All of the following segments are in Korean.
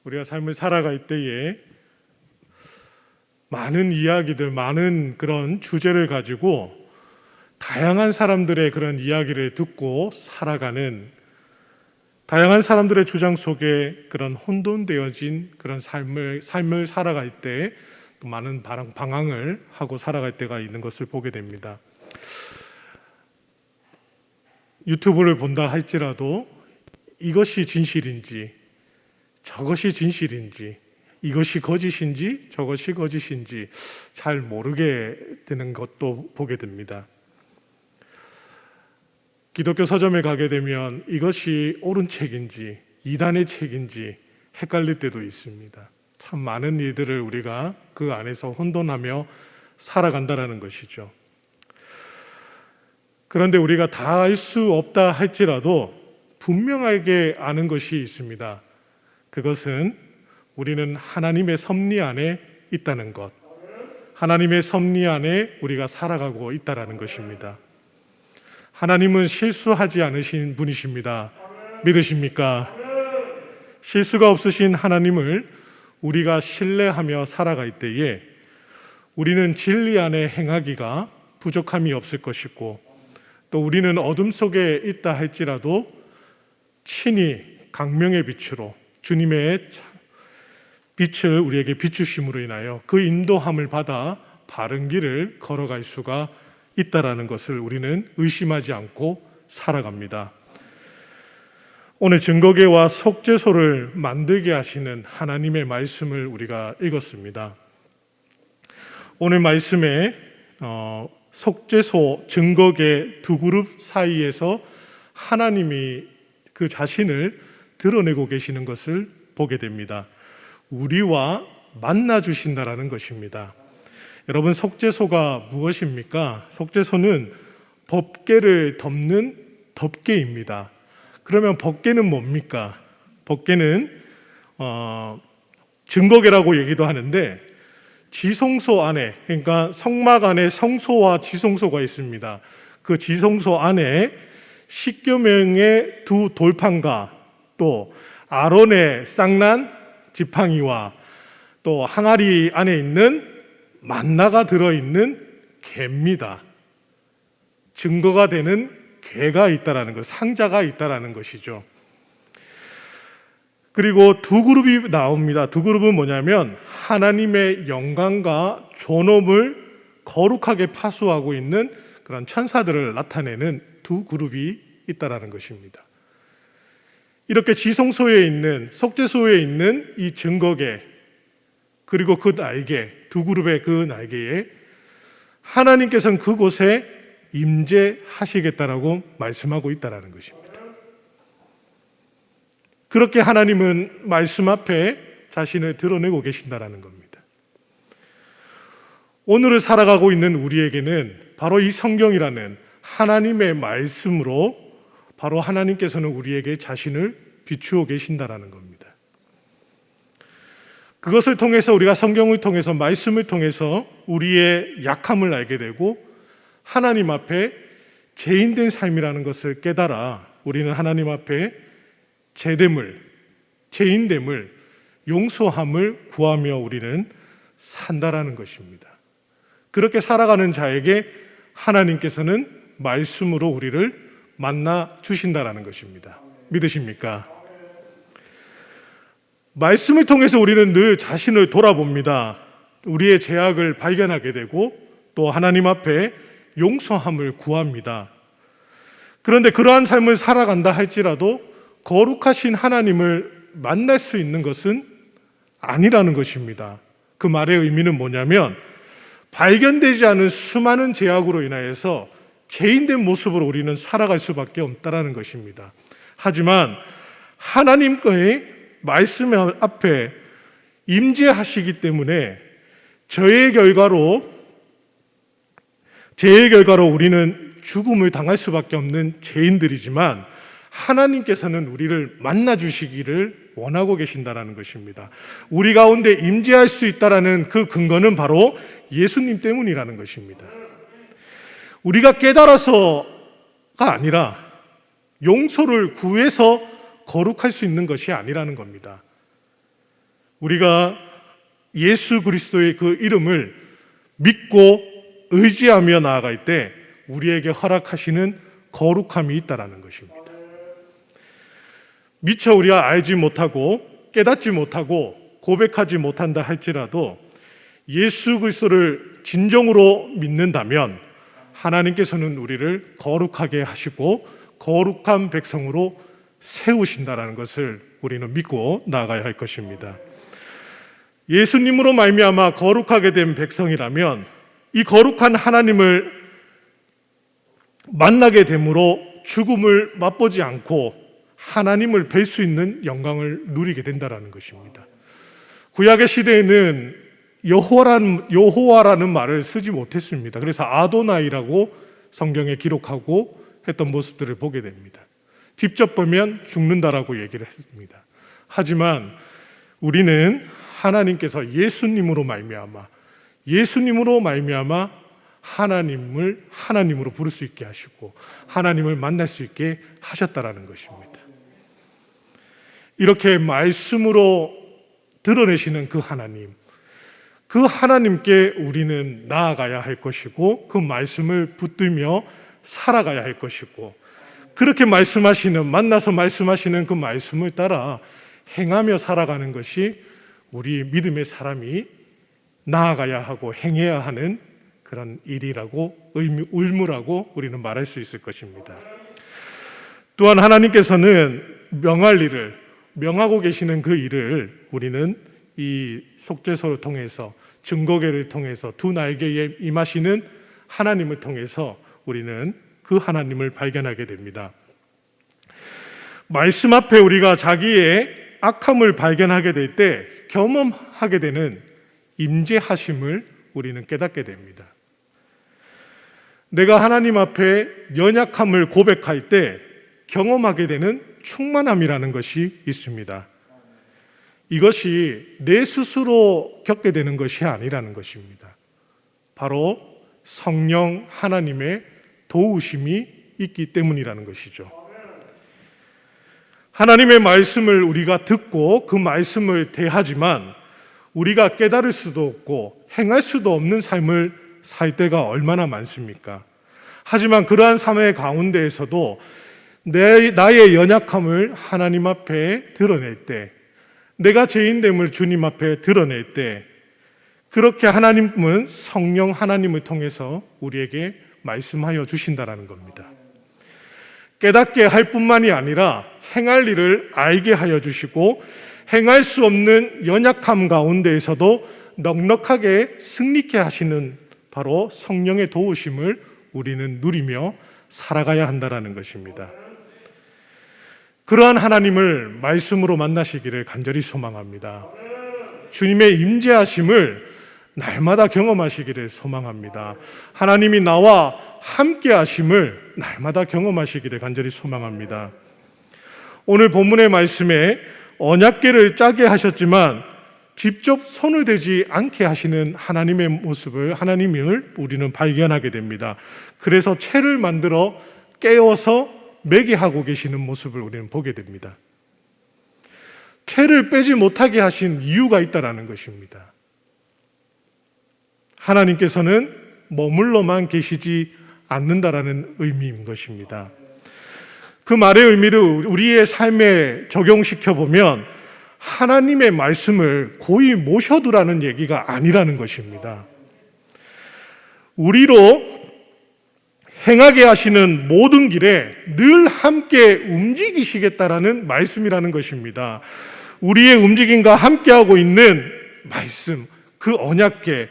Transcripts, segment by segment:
우리가 삶을 살아갈 때에 많은 이야기들, 많은 그런 주제를 가지고 다양한 사람들의 그런 이야기를 듣고 살아가는, 다양한 사람들의 주장 속에 그런 혼돈되어진 그런 삶을 살아갈 때 또 많은 방황을 하고 살아갈 때가 있는 것을 보게 됩니다. 유튜브를 본다 할지라도 이것이 진실인지 저것이 진실인지, 이것이 거짓인지 저것이 거짓인지 잘 모르게 되는 것도 보게 됩니다. 기독교 서점에 가게 되면 이것이 옳은 책인지 이단의 책인지 헷갈릴 때도 있습니다. 참 많은 일들을 우리가 그 안에서 혼돈하며 살아간다는 것이죠. 그런데 우리가 다 알 수 없다 할지라도 분명하게 아는 것이 있습니다. 그것은 우리는 하나님의 섭리 안에 있다는 것, 하나님의 섭리 안에 우리가 살아가고 있다는 것입니다. 하나님은 실수하지 않으신 분이십니다. 믿으십니까? 실수가 없으신 하나님을 우리가 신뢰하며 살아갈 때에 우리는 진리 안에 행하기가 부족함이 없을 것이고, 또 우리는 어둠 속에 있다 할지라도 친히 강명의 빛으로 주님의 빛을 우리에게 비추심으로 인하여 그 인도함을 받아 바른 길을 걸어갈 수가 있다라는 것을 우리는 의심하지 않고 살아갑니다. 오늘 증거계와 속죄소를 만들게 하시는 하나님의 말씀을 우리가 읽었습니다. 오늘 말씀에 속죄소, 증거계 두 그룹 사이에서 하나님이 그 자신을 드러내고 계시는 것을 보게 됩니다. 우리와 만나 주신다라는 것입니다. 여러분, 속죄소가 무엇입니까? 속죄소는 법궤를 덮는 덮개입니다. 그러면 법궤는 뭡니까? 법궤는 증거궤라고 얘기도 하는데 지성소 안에, 그러니까 성막 안에 성소와 지성소가 있습니다. 그 지성소 안에 십계명의 두 돌판과 또 아론의 쌍난 지팡이와 또 항아리 안에 있는 만나가 들어있는 개입니다. 증거가 되는 개가 있다라는 것, 상자가 있다라는 것이죠. 그리고 두 그룹이 나옵니다. 두 그룹은 뭐냐면 하나님의 영광과 존엄을 거룩하게 파수하고 있는 그런 천사들을 나타내는 두 그룹이 있다라는 것입니다. 이렇게 지성소에 있는, 속죄소에 있는 이 증거계, 그리고 그 날개, 두 그룹의 그 날개에 하나님께서는 그곳에 임재하시겠다라고 말씀하고 있다라는 것입니다. 그렇게 하나님은 말씀 앞에 자신을 드러내고 계신다라는 겁니다. 오늘을 살아가고 있는 우리에게는 바로 이 성경이라는 하나님의 말씀으로 바로 하나님께서는 우리에게 자신을 비추어 계신다라는 겁니다. 그것을 통해서 우리가 성경을 통해서, 말씀을 통해서 우리의 약함을 알게 되고 하나님 앞에 죄인된 삶이라는 것을 깨달아 우리는 하나님 앞에 죄인됨을, 용서함을 구하며 우리는 산다라는 것입니다. 그렇게 살아가는 자에게 하나님께서는 말씀으로 우리를 만나 주신다라는 것입니다. 믿으십니까? 말씀을 통해서 우리는 늘 자신을 돌아봅니다. 우리의 죄악을 발견하게 되고 또 하나님 앞에 용서함을 구합니다. 그런데 그러한 삶을 살아간다 할지라도 거룩하신 하나님을 만날 수 있는 것은 아니라는 것입니다. 그 말의 의미는 뭐냐면 발견되지 않은 수많은 죄악으로 인하여서 죄인된 모습으로 우리는 살아갈 수밖에 없다는 것입니다. 하지만 하나님의 말씀 앞에 임재하시기 때문에 죄의 결과로 우리는 죽음을 당할 수밖에 없는 죄인들이지만 하나님께서는 우리를 만나 주시기를 원하고 계신다는 것입니다. 우리 가운데 임재할 수 있다는 그 근거는 바로 예수님 때문이라는 것입니다. 우리가 깨달아서가 아니라 용서를 구해서 거룩할 수 있는 것이 아니라는 겁니다. 우리가 예수 그리스도의 그 이름을 믿고 의지하며 나아갈 때 우리에게 허락하시는 거룩함이 있다라는 것입니다. 미처 우리가 알지 못하고 깨닫지 못하고 고백하지 못한다 할지라도 예수 그리스도를 진정으로 믿는다면 하나님께서는 우리를 거룩하게 하시고 거룩한 백성으로 세우신다라는 것을 우리는 믿고 나아가야 할 것입니다. 예수님으로 말미암아 거룩하게 된 백성이라면 이 거룩한 하나님을 만나게 됨으로 죽음을 맛보지 않고 하나님을 뵐 수 있는 영광을 누리게 된다는 것입니다. 구약의 시대에는 여호와라는 말을 쓰지 못했습니다. 그래서 아도나이라고 성경에 기록하고 했던 모습들을 보게 됩니다. 직접 보면 죽는다라고 얘기를 했습니다. 하지만 우리는 하나님께서 예수님으로 말미암아 하나님을 하나님으로 부를 수 있게 하시고 하나님을 만날 수 있게 하셨다라는 것입니다. 이렇게 말씀으로 드러내시는 그 하나님께 우리는 나아가야 할 것이고 그 말씀을 붙들며 살아가야 할 것이고 그렇게 만나서 말씀하시는 그 말씀을 따라 행하며 살아가는 것이 우리 믿음의 사람이 나아가야 하고 행해야 하는 그런 일이라고 의무라고 우리는 말할 수 있을 것입니다. 또한 하나님께서는 명할 일을 명하고 계시는 그 일을 우리는 이 속죄소를 통해서 증거궤를 통해서 두 날개에 임하시는 하나님을 통해서 우리는 그 하나님을 발견하게 됩니다. 말씀 앞에 우리가 자기의 악함을 발견하게 될 때 경험하게 되는 임재하심을 우리는 깨닫게 됩니다. 내가 하나님 앞에 연약함을 고백할 때 경험하게 되는 충만함이라는 것이 있습니다. 이것이 내 스스로 겪게 되는 것이 아니라는 것입니다. 바로 성령 하나님의 도우심이 있기 때문이라는 것이죠. 하나님의 말씀을 우리가 듣고 그 말씀을 대하지만 우리가 깨달을 수도 없고 행할 수도 없는 삶을 살 때가 얼마나 많습니까? 하지만 그러한 삶의 가운데에서도 나의 연약함을 하나님 앞에 드러낼 때, 내가 죄인됨을 주님 앞에 드러낼 때, 그렇게 하나님은 성령 하나님을 통해서 우리에게 말씀하여 주신다라는 겁니다. 깨닫게 할 뿐만이 아니라 행할 일을 알게 하여 주시고 행할 수 없는 연약함 가운데에서도 넉넉하게 승리케 하시는 바로 성령의 도우심을 우리는 누리며 살아가야 한다는 것입니다. 그러한 하나님을 말씀으로 만나시기를 간절히 소망합니다. 주님의 임재하심을 날마다 경험하시기를 소망합니다. 하나님이 나와 함께 하심을 날마다 경험하시기를 간절히 소망합니다. 오늘 본문의 말씀에 언약궤를 짜게 하셨지만 직접 손을 대지 않게 하시는 하나님의 모습을, 하나님을 우리는 발견하게 됩니다. 그래서 채를 만들어 깨워서 매게 하고 계시는 모습을 우리는 보게 됩니다. 채를 빼지 못하게 하신 이유가 있다라는 것입니다. 하나님께서는 머물러만 계시지 않는다라는 의미인 것입니다. 그 말의 의미를 우리의 삶에 적용시켜 보면 하나님의 말씀을 고이 모셔두라는 얘기가 아니라는 것입니다. 우리로 행하게 하시는 모든 길에 늘 함께 움직이시겠다라는 말씀이라는 것입니다. 우리의 움직임과 함께하고 있는 말씀, 그 언약궤,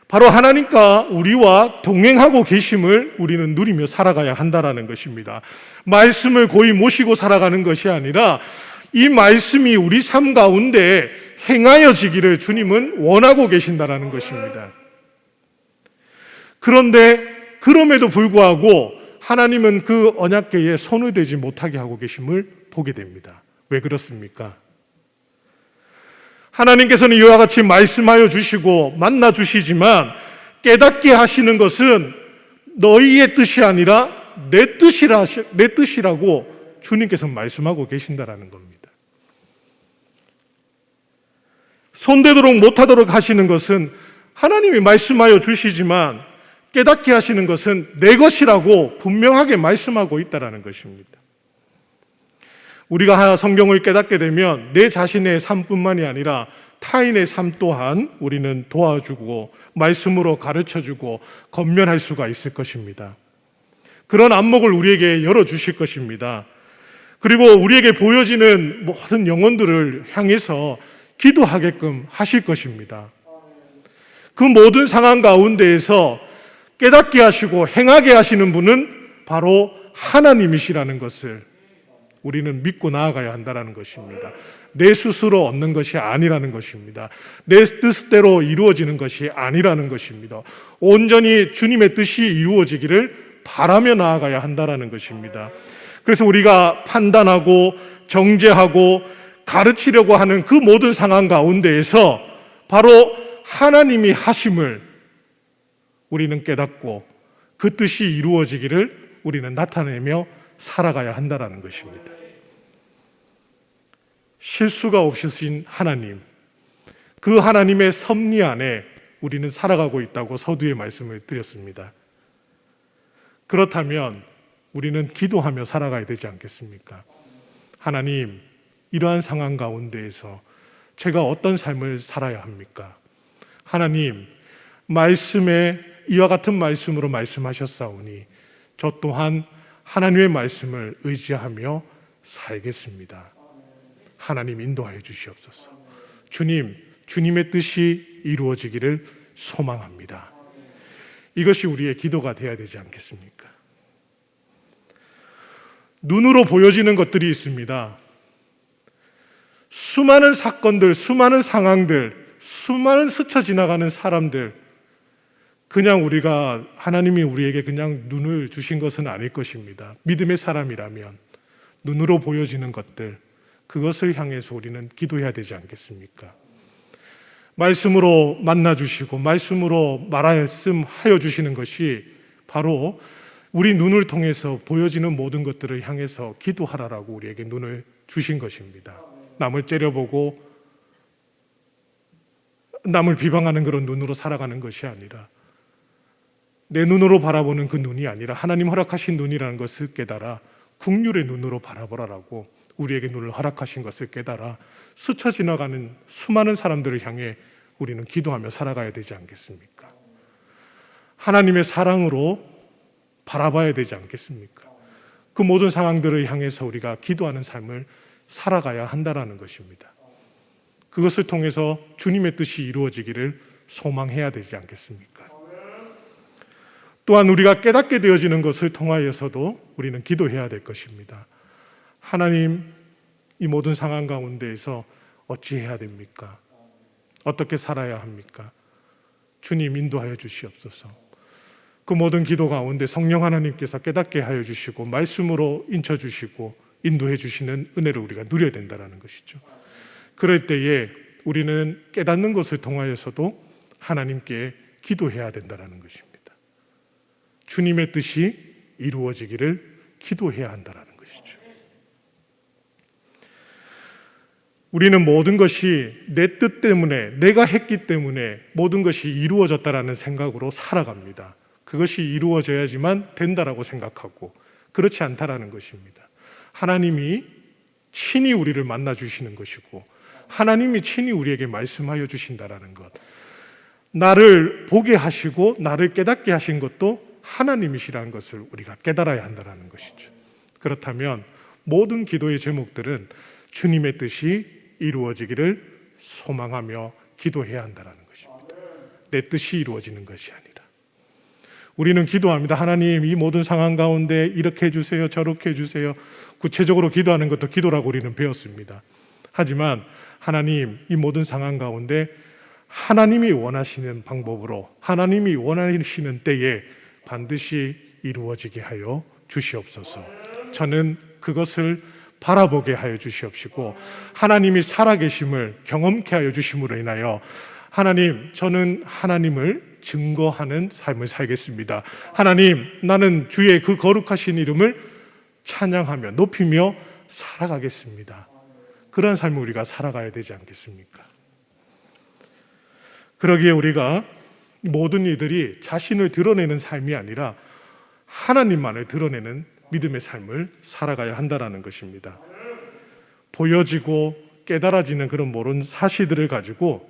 바로 하나님과 우리와 동행하고 계심을 우리는 누리며 살아가야 한다라는 것입니다. 말씀을 고이 모시고 살아가는 것이 아니라 이 말씀이 우리 삶 가운데 행하여지기를 주님은 원하고 계신다라는 것입니다. 그런데 그럼에도 불구하고 하나님은 그 언약궤에 손을 대지 못하게 하고 계심을 보게 됩니다. 왜 그렇습니까? 하나님께서는 이와 같이 말씀하여 주시고 만나 주시지만 깨닫게 하시는 것은 너희의 뜻이 아니라 내 뜻이라고 주님께서 말씀하고 계신다라는 겁니다. 손대도록 못하도록 하시는 것은 하나님이 말씀하여 주시지만 깨닫게 하시는 것은 내 것이라고 분명하게 말씀하고 있다는 것입니다. 우리가 성경을 깨닫게 되면 내 자신의 삶뿐만이 아니라 타인의 삶 또한 우리는 도와주고 말씀으로 가르쳐주고 건면할 수가 있을 것입니다. 그런 안목을 우리에게 열어주실 것입니다. 그리고 우리에게 보여지는 모든 영혼들을 향해서 기도하게끔 하실 것입니다. 그 모든 상황 가운데에서 깨닫게 하시고 행하게 하시는 분은 바로 하나님이시라는 것을 우리는 믿고 나아가야 한다는 것입니다. 내 스스로 얻는 것이 아니라는 것입니다. 내 뜻대로 이루어지는 것이 아니라는 것입니다. 온전히 주님의 뜻이 이루어지기를 바라며 나아가야 한다는 것입니다. 그래서 우리가 판단하고 정죄하고 가르치려고 하는 그 모든 상황 가운데에서 바로 하나님이 하심을 우리는 깨닫고 그 뜻이 이루어지기를 우리는 나타내며 살아가야 한다는 것입니다. 실수가 없으신 하나님, 그 하나님의 섭리 안에 우리는 살아가고 있다고 서두에 말씀을 드렸습니다. 그렇다면 우리는 기도하며 살아가야 되지 않겠습니까? 하나님, 이러한 상황 가운데에서 제가 어떤 삶을 살아야 합니까? 하나님, 말씀에 이와 같은 말씀으로 말씀하셨사오니 저 또한 하나님의 말씀을 의지하며 살겠습니다. 하나님 인도하여 주시옵소서. 주님, 주님의 뜻이 이루어지기를 소망합니다. 이것이 우리의 기도가 되어야 되지 않겠습니까? 눈으로 보여지는 것들이 있습니다. 수많은 사건들, 수많은 상황들, 수많은 스쳐 지나가는 사람들, 그냥 우리가 하나님이 우리에게 그냥 눈을 주신 것은 아닐 것입니다. 믿음의 사람이라면 눈으로 보여지는 것들, 그것을 향해서 우리는 기도해야 되지 않겠습니까? 말씀으로 만나주시고 말씀으로 말씀하여 주시는 것이 바로 우리 눈을 통해서 보여지는 모든 것들을 향해서 기도하라라고 우리에게 눈을 주신 것입니다. 남을 째려보고 남을 비방하는 그런 눈으로 살아가는 것이 아니라 내 눈으로 바라보는 그 눈이 아니라 하나님 허락하신 눈이라는 것을 깨달아 긍휼의 눈으로 바라보라라고 우리에게 눈을 허락하신 것을 깨달아 스쳐 지나가는 수많은 사람들을 향해 우리는 기도하며 살아가야 되지 않겠습니까? 하나님의 사랑으로 바라봐야 되지 않겠습니까? 그 모든 상황들을 향해서 우리가 기도하는 삶을 살아가야 한다는 것입니다. 그것을 통해서 주님의 뜻이 이루어지기를 소망해야 되지 않겠습니까? 또한 우리가 깨닫게 되어지는 것을 통하여서도 우리는 기도해야 될 것입니다. 하나님, 이 모든 상황 가운데에서 어찌해야 됩니까? 어떻게 살아야 합니까? 주님 인도하여 주시옵소서. 그 모든 기도 가운데 성령 하나님께서 깨닫게 하여 주시고 말씀으로 인쳐 주시고 인도해 주시는 은혜를 우리가 누려야 된다는 것이죠. 그럴 때에 우리는 깨닫는 것을 통하여서도 하나님께 기도해야 된다는 것입니다. 주님의 뜻이 이루어지기를 기도해야 한다는 것이죠. 우리는 모든 것이 내 뜻 때문에, 내가 했기 때문에 모든 것이 이루어졌다라는 생각으로 살아갑니다. 그것이 이루어져야지만 된다라고 생각하고 그렇지 않다라는 것입니다. 하나님이 친히 우리를 만나 주시는 것이고 하나님이 친히 우리에게 말씀하여 주신다라는 것, 나를 보게 하시고 나를 깨닫게 하신 것도 하나님이시라는 것을 우리가 깨달아야 한다는 것이죠. 그렇다면 모든 기도의 제목들은 주님의 뜻이 이루어지기를 소망하며 기도해야 한다는 것입니다. 내 뜻이 이루어지는 것이 아니라 우리는 기도합니다. 하나님, 이 모든 상황 가운데 이렇게 해주세요, 저렇게 해주세요. 구체적으로 기도하는 것도 기도라고 우리는 배웠습니다. 하지만 하나님, 이 모든 상황 가운데 하나님이 원하시는 방법으로 하나님이 원하시는 때에 반드시 이루어지게 하여 주시옵소서. 저는 그것을 바라보게 하여 주시옵시고 하나님이 살아계심을 경험케 하여 주심으로 인하여 하나님, 저는 하나님을 증거하는 삶을 살겠습니다. 하나님, 나는 주의 그 거룩하신 이름을 찬양하며 높이며 살아가겠습니다. 그런 삶을 우리가 살아가야 되지 않겠습니까? 그러기에 우리가 모든 이들이 자신을 드러내는 삶이 아니라 하나님만을 드러내는 믿음의 삶을 살아가야 한다는 것입니다. 보여지고 깨달아지는 그런 모든 사실들을 가지고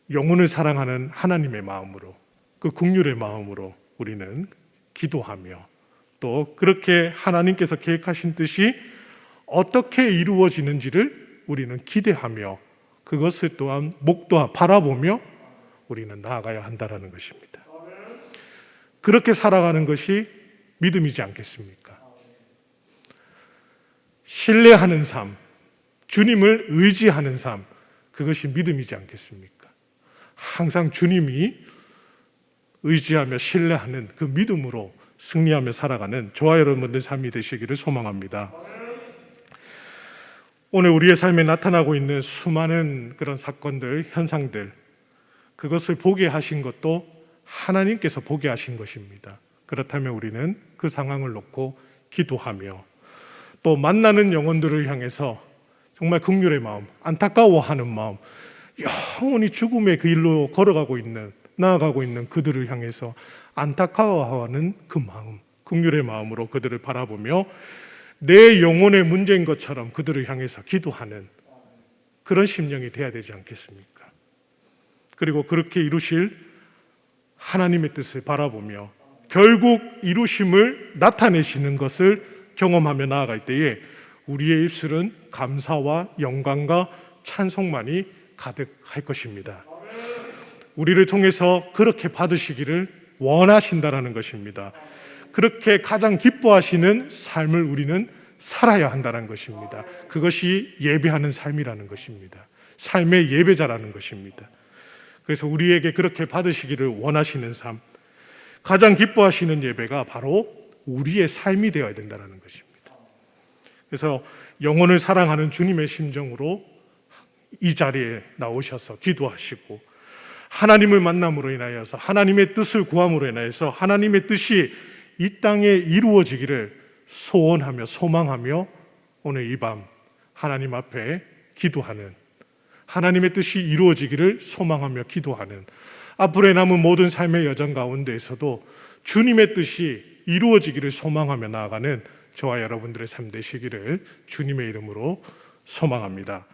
영혼을 사랑하는 하나님의 마음으로, 그 긍휼의 마음으로 우리는 기도하며, 또 그렇게 하나님께서 계획하신 뜻이 어떻게 이루어지는지를 우리는 기대하며, 그것을 또한 목도하 바라보며 우리는 나아가야 한다는 것입니다. 그렇게 살아가는 것이 믿음이지 않겠습니까? 신뢰하는 삶, 주님을 의지하는 삶, 그것이 믿음이지 않겠습니까? 항상 주님이 의지하며 신뢰하는 그 믿음으로 승리하며 살아가는 저와 여러분들 삶이 되시기를 소망합니다. 오늘 우리의 삶에 나타나고 있는 수많은 그런 사건들, 현상들, 그것을 보게 하신 것도 하나님께서 보게 하신 것입니다. 그렇다면 우리는 그 상황을 놓고 기도하며, 또 만나는 영혼들을 향해서 정말 긍휼의 마음, 안타까워하는 마음, 영원히 죽음의 그 일로 걸어가고 있는, 나아가고 있는 그들을 향해서 안타까워하는 그 마음, 긍휼의 마음으로 그들을 바라보며 내 영혼의 문제인 것처럼 그들을 향해서 기도하는 그런 심령이 돼야 되지 않겠습니까? 그리고 그렇게 이루실 하나님의 뜻을 바라보며 결국 이루심을 나타내시는 것을 경험하며 나아갈 때에 우리의 입술은 감사와 영광과 찬송만이 가득할 것입니다. 우리를 통해서 그렇게 받으시기를 원하신다라는 것입니다. 그렇게 가장 기뻐하시는 삶을 우리는 살아야 한다는 것입니다. 그것이 예배하는 삶이라는 것입니다. 삶의 예배자라는 것입니다. 그래서 우리에게 그렇게 받으시기를 원하시는 삶, 가장 기뻐하시는 예배가 바로 우리의 삶이 되어야 된다는 것입니다. 그래서 영혼을 사랑하는 주님의 심정으로 이 자리에 나오셔서 기도하시고, 하나님을 만남으로 인하여서 하나님의 뜻을 구함으로 인하여서 하나님의 뜻이 이 땅에 이루어지기를 소원하며 소망하며 오늘 이 밤 하나님 앞에 기도하는, 하나님의 뜻이 이루어지기를 소망하며 기도하는, 앞으로의 남은 모든 삶의 여정 가운데에서도 주님의 뜻이 이루어지기를 소망하며 나아가는 저와 여러분들의 삶 되시기를 주님의 이름으로 소망합니다.